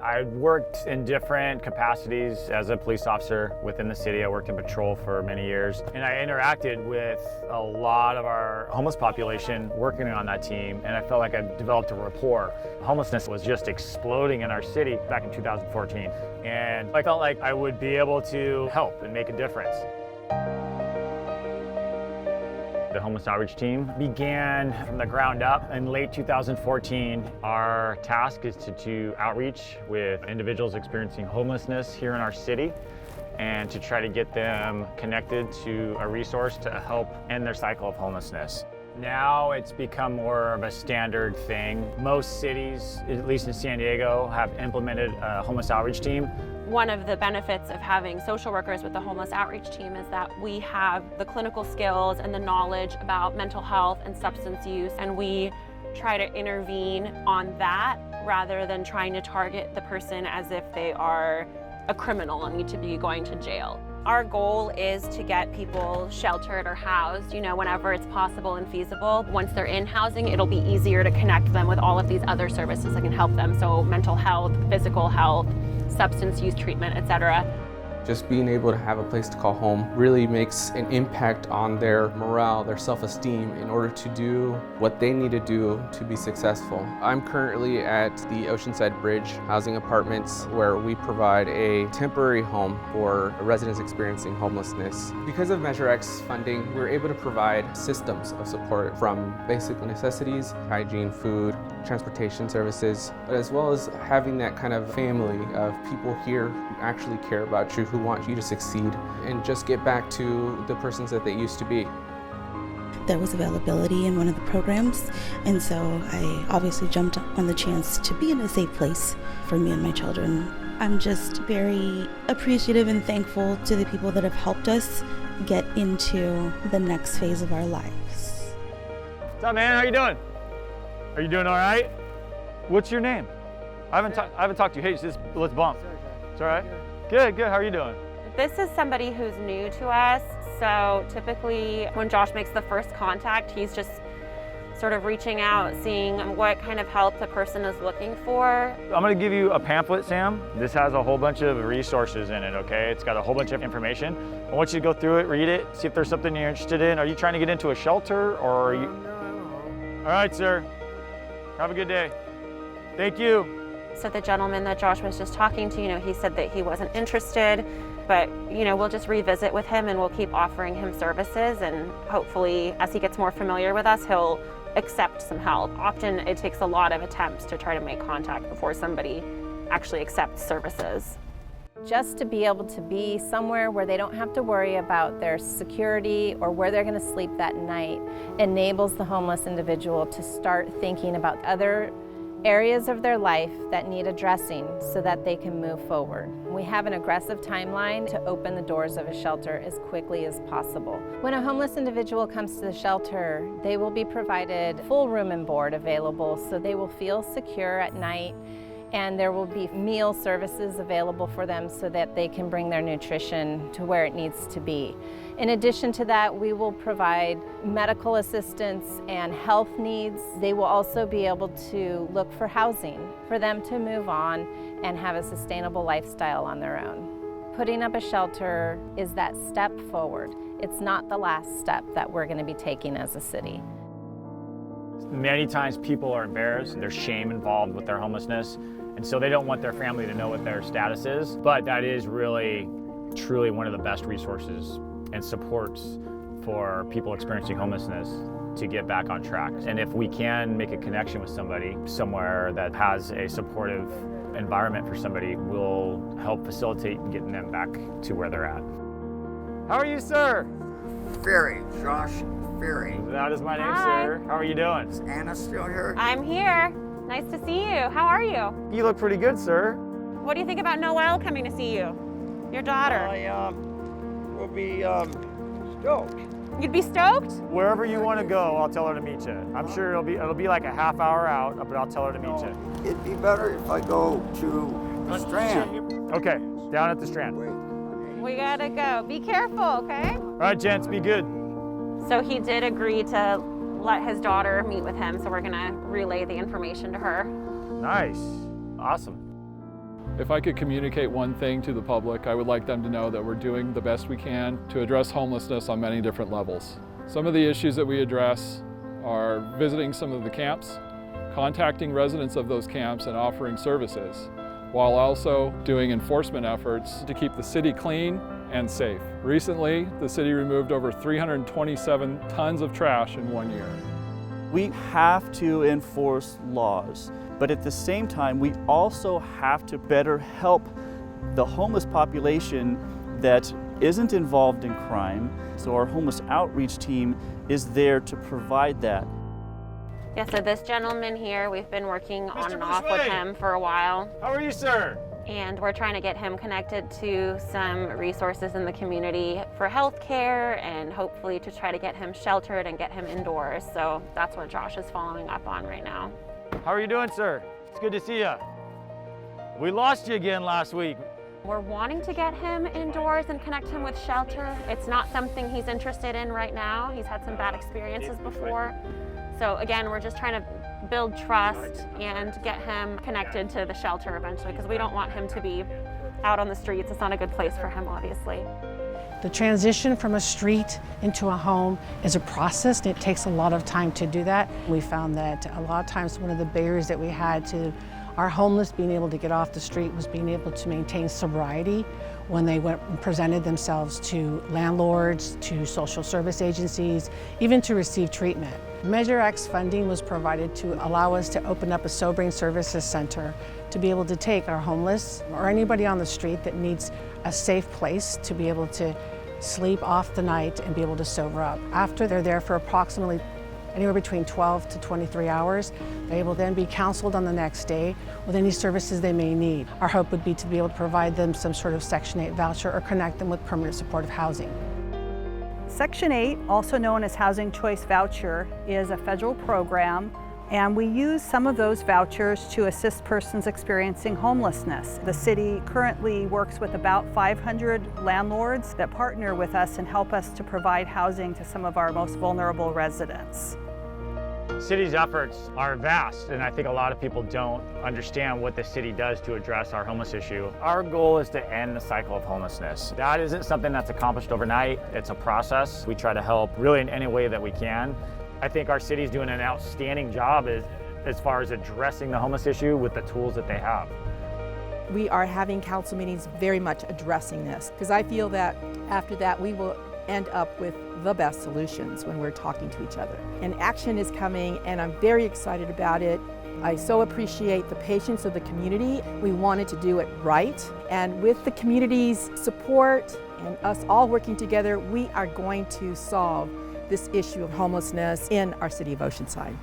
I worked in different capacities as a police officer within the city. I worked in patrol for many years, and I interacted with a lot of our homeless population working on that team, and I felt like I developed a rapport. Homelessness was just exploding in our city back in 2014, and I felt like I would be able to help and make a difference. The Homeless Outreach Team began from the ground up in late 2014. Our task is to do outreach with individuals experiencing homelessness here in our city and to try to get them connected to a resource to help end their cycle of homelessness. Now it's become more of a standard thing. Most cities, at least in San Diego, have implemented a homeless outreach team. One of the benefits of having social workers with the homeless outreach team is that we have the clinical skills and the knowledge about mental health and substance use, and we try to intervene on that rather than trying to target the person as if they are a criminal and need to be going to jail. Our goal is to get people sheltered or housed, whenever it's possible and feasible. Once they're in housing, it'll be easier to connect them with all of these other services that can help them. So mental health, physical health, substance use treatment, etc. Just being able to have a place to call home really makes an impact on their morale, their self-esteem in order to do what they need to do to be successful. I'm currently at the Oceanside Bridge Housing Apartments, where we provide a temporary home for residents experiencing homelessness. Because of Measure X funding, we're able to provide systems of support from basic necessities, hygiene, food, transportation services, but as well as having that kind of family of people here who actually care about you, who want you to succeed and just get back to the persons that they used to be. There was availability in one of the programs, and so I obviously jumped on the chance to be in a safe place for me and my children. I'm just very appreciative and thankful to the people that have helped us get into the next phase of our lives. What's up, man? How you doing? Are you doing all right? What's your name? I haven't talked to you. Hey, let's bump. It's all right? Good, good. How are you doing? This is somebody who's new to us, so typically when Josh makes the first contact, he's just sort of reaching out, seeing what kind of help the person is looking for. I'm gonna give you a pamphlet, Sam. This has a whole bunch of resources in it, okay? It's got a whole bunch of information. I want you to go through it, read it, see if there's something you're interested in. Are you trying to get into a shelter, or are you? No. All right, sir. Have a good day. Thank you. So the gentleman that Josh was just talking to, he said that he wasn't interested, but we'll just revisit with him and we'll keep offering him services, and hopefully as he gets more familiar with us, he'll accept some help. Often it takes a lot of attempts to try to make contact before somebody actually accepts services. Just to be able to be somewhere where they don't have to worry about their security or where they're going to sleep that night enables the homeless individual to start thinking about other areas of their life that need addressing so that they can move forward. We have an aggressive timeline to open the doors of a shelter as quickly as possible. When a homeless individual comes to the shelter, they will be provided full room and board available, so they will feel secure at night, and there will be meal services available for them so that they can bring their nutrition to where it needs to be. In addition to that, we will provide medical assistance and health needs. They will also be able to look for housing for them to move on and have a sustainable lifestyle on their own. Putting up a shelter is that step forward. It's not the last step that we're going to be taking as a city. Many times people are embarrassed, there's shame involved with their homelessness, and so they don't want their family to know what their status is, but that is really, truly one of the best resources and supports for people experiencing homelessness to get back on track. And if we can make a connection with somebody somewhere that has a supportive environment for somebody, we'll help facilitate getting them back to where they're at. How are you, sir? Ferry, Josh Ferry. That is my name, Hi. sir. How are you doing? Is Anna still here? I'm here. Nice to see you. How are you? You look pretty good, sir. What do you think about Noelle coming to see you? Your daughter. I will be stoked. You'd be stoked? Wherever you want to go, I'll tell her to meet you. I'm sure it'll be like a half hour out, but I'll tell her to meet you. It'd be better if I go to the Strand. Okay, down at the Strand. We gotta go. Be careful, okay? All right, gents, be good. So he did agree to let his daughter meet with him, so we're gonna relay the information to her. Nice, awesome. If I could communicate one thing to the public, I would like them to know that we're doing the best we can to address homelessness on many different levels. Some of the issues that we address are visiting some of the camps, contacting residents of those camps and offering services, while also doing enforcement efforts to keep the city clean and safe. Recently, the city removed over 327 tons of trash in 1 year. We have to enforce laws, but at the same time, we also have to better help the homeless population that isn't involved in crime. So our homeless outreach team is there to provide that. Yeah, so this gentleman here, we've been working on and off with Bushway. him for a while. How are you, sir? And we're trying to get him connected to some resources in the community for healthcare and hopefully to try to get him sheltered and get him indoors. So that's what Josh is following up on right now. How are you doing, sir? It's good to see you. We lost you again last week. We're wanting to get him indoors and connect him with shelter. It's not something he's interested in right now. He's had some bad experiences before. So again, we're just trying to build trust and get him connected to the shelter eventually, because we don't want him to be out on the streets. It's not a good place for him, obviously. The transition from a street into a home is a process, and it takes a lot of time to do that. We found that a lot of times one of the barriers that we had to our homeless being able to get off the street was being able to maintain sobriety when they went and presented themselves to landlords, to social service agencies, even to receive treatment. Measure X funding was provided to allow us to open up a sobering services center to be able to take our homeless or anybody on the street that needs a safe place to be able to sleep off the night and be able to sober up. After they're there for approximately anywhere between 12 to 23 hours, they will then be counseled on the next day with any services they may need. Our hope would be to be able to provide them some sort of Section 8 voucher or connect them with permanent supportive housing. Section 8, also known as Housing Choice Voucher, is a federal program, and we use some of those vouchers to assist persons experiencing homelessness. The city currently works with about 500 landlords that partner with us and help us to provide housing to some of our most vulnerable residents. City's efforts are vast, and I think a lot of people don't understand what the city does to address our homeless issue. Our goal is to end the cycle of homelessness. That isn't something that's accomplished overnight. It's a process. We try to help really in any way that we can. I think our city's doing an outstanding job as far as addressing the homeless issue with the tools that they have. We are having council meetings very much addressing this, because I feel that after that we will end up with the best solutions when we're talking to each other. And action is coming, and I'm very excited about it. I so appreciate the patience of the community. We wanted to do it right, and with the community's support and us all working together, we are going to solve this issue of homelessness in our city of Oceanside.